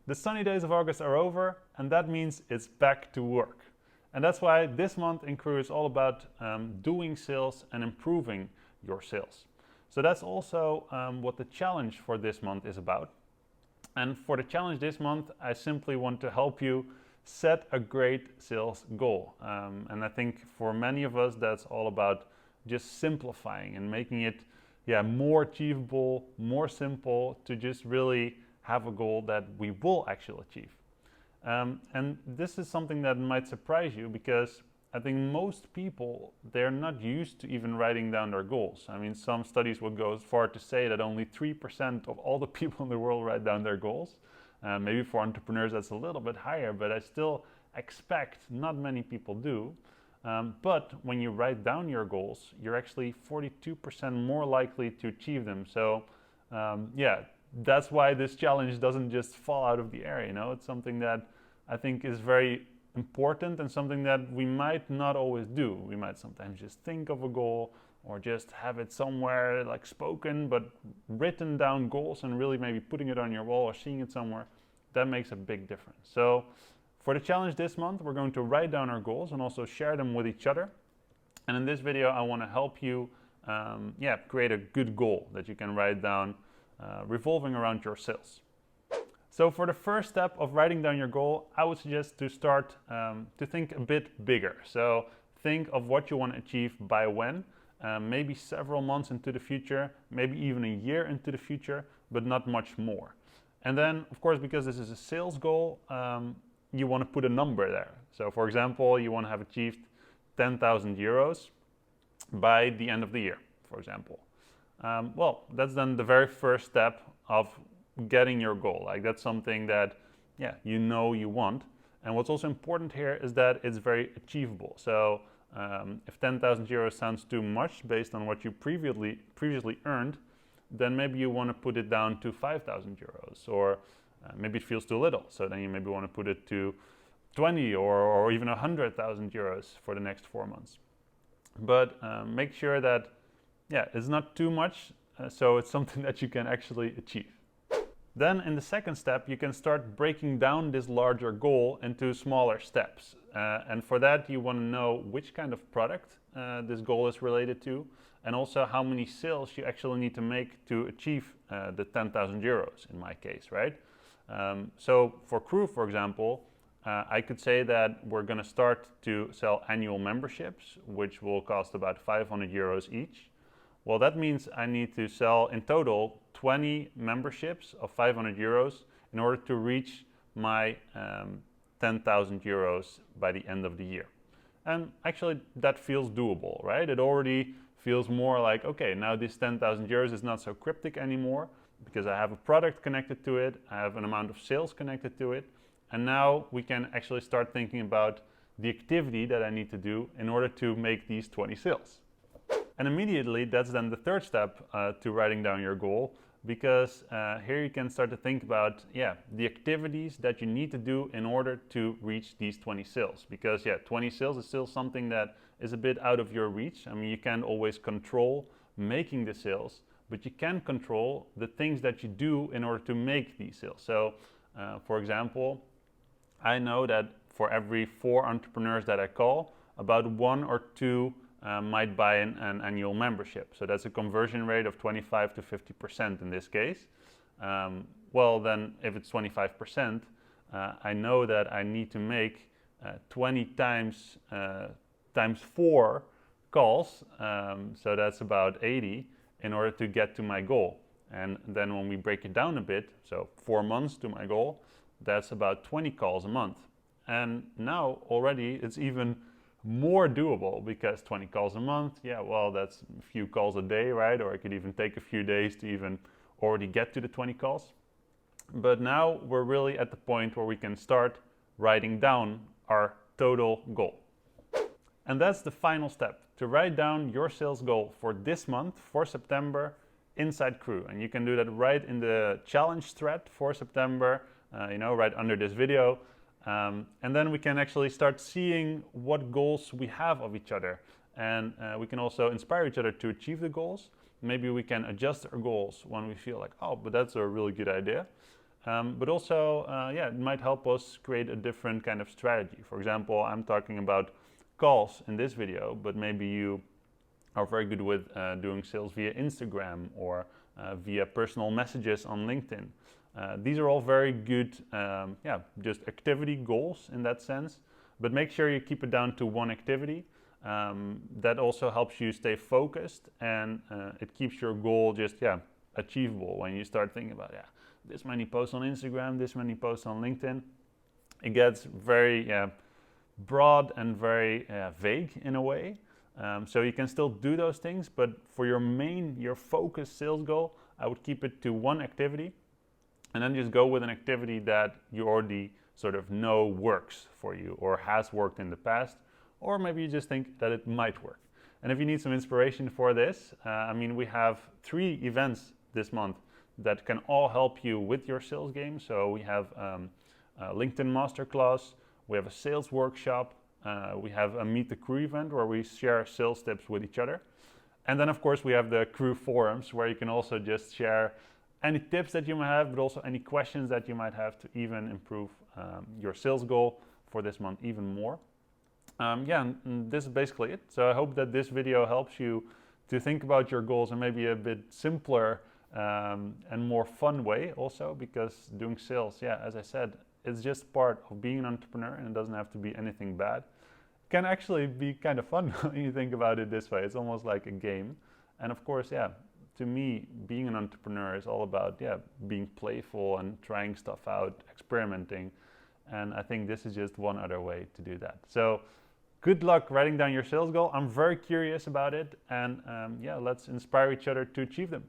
The sunny days of August are over, and that means it's back to work. And that's why this month in KREW is all about doing sales and improving your sales. So that's also what the challenge for this month is about. And for the challenge this month, I simply want to help you set a great sales goal. And I think for many of us, that's all about just simplifying and making it more achievable, more simple, to just really have a goal that we will actually achieve. And this is something that might surprise you, because I think most people, they're not used to even writing down their goals. I mean, some studies would go as far to say that only 3% of all the people in the world write down their goals. Maybe for entrepreneurs that's a little bit higher, but I still expect not many people do. But when you write down your goals, you're actually 42% more likely to achieve them. So that's why this challenge doesn't just fall out of the air. You know, it's something that I think is very important and something that we might not always do. We might sometimes just think of a goal or just have it somewhere like spoken, but written down goals and really maybe putting it on your wall or seeing it somewhere, that makes a big difference. So for the challenge this month, we're going to write down our goals and also share them with each other. And in this video, I want to help you create a good goal that you can write down revolving around your sales. So for the first step of writing down your goal, I would suggest to start to think a bit bigger. So think of what you want to achieve by when, maybe several months into the future, maybe even a year into the future, but not much more. And then, of course, because this is a sales goal, you want to put a number there. So for example, you want to have achieved 10,000 euros by the end of the year, for example. Well, that's then the very first step of getting your goal. Like, that's something that you know you want. And what's also important here is that it's very achievable. So if 10,000 euros sounds too much based on what you previously earned, then maybe you want to put it down to 5,000 euros, or maybe it feels too little. So then you maybe want to put it to 20 or even 100,000 euros for the next 4 months. But make sure that it's not too much, so it's something that you can actually achieve. Then in the second step, you can start breaking down this larger goal into smaller steps. And for that, you want to know which kind of product this goal is related to, and also how many sales you actually need to make to achieve the 10,000 euros in my case, right? So for KREW, for example, I could say that we're going to start to sell annual memberships, which will cost about 500 euros each. Well, that means I need to sell in total 20 memberships of 500 euros in order to reach my 10,000 euros by the end of the year. And actually that feels doable, right? It already feels more like, okay, now this 10,000 euros is not so cryptic anymore, because I have a product connected to it, I have an amount of sales connected to it, and now we can actually start thinking about the activity that I need to do in order to make these 20 sales. And immediately, that's then the third step to writing down your goal, because here you can start to think about the activities that you need to do in order to reach these 20 sales. Because 20 sales is still something that is a bit out of your reach. I mean, you can't always control making the sales, but you can control the things that you do in order to make these sales. So for example, I know that for every 4 entrepreneurs that I call, about 1 or 2 might buy an annual membership. So that's a conversion rate of 25 to 50% in this case. Well, then if it's 25%, I know that I need to make 20 times 4 calls. So that's about 80 in order to get to my goal. And then when we break it down a bit, so 4 months to my goal, that's about 20 calls a month. And now already it's even more doable, because 20 calls a month, well, that's a few calls a day, right? Or it could even take a few days to even already get to the 20 calls. But now we're really at the point where we can start writing down our total goal. And that's the final step, to write down your sales goal for this month, for September, inside KREW. And you can do that right in the challenge thread for September, right under this video. And then we can actually start seeing what goals we have of each other. And we can also inspire each other to achieve the goals. Maybe we can adjust our goals when we feel like, oh, but that's a really good idea. but also, yeah, it might help us create a different kind of strategy. For example, I'm talking about calls in this video, but maybe you are very good with doing sales via Instagram or via personal messages on LinkedIn. These are all very good, yeah, just activity goals in that sense, but make sure you keep it down to one activity. That also helps you stay focused, and it keeps your goal just, yeah, achievable. When you start thinking about, yeah, this many posts on Instagram, this many posts on LinkedIn, it gets very broad and very vague in a way. So you can still do those things, but for your focused sales goal, I would keep it to one activity, and then just go with an activity that you already sort of know works for you or has worked in the past, or maybe you just think that it might work. And if you need some inspiration for this, I mean, we have 3 events this month that can all help you with your sales game. So we have a LinkedIn Masterclass, we have a sales workshop, we have a Meet the KREW event where we share sales tips with each other. And then of course we have the KREW forums where you can also just share any tips that you might have, but also any questions that you might have to even improve your sales goal for this month even more. Yeah, and this is basically it. So I hope that this video helps you to think about your goals in maybe a bit simpler and more fun way also, because doing sales, yeah, as I said, it's just part of being an entrepreneur, and it doesn't have to be anything bad. It can actually be kind of fun when you think about it this way. It's almost like a game. And of course, yeah, to me, being an entrepreneur is all about, yeah, being playful and trying stuff out, experimenting. And I think this is just one other way to do that. So good luck writing down your sales goal. I'm very curious about it. And yeah, let's inspire each other to achieve them.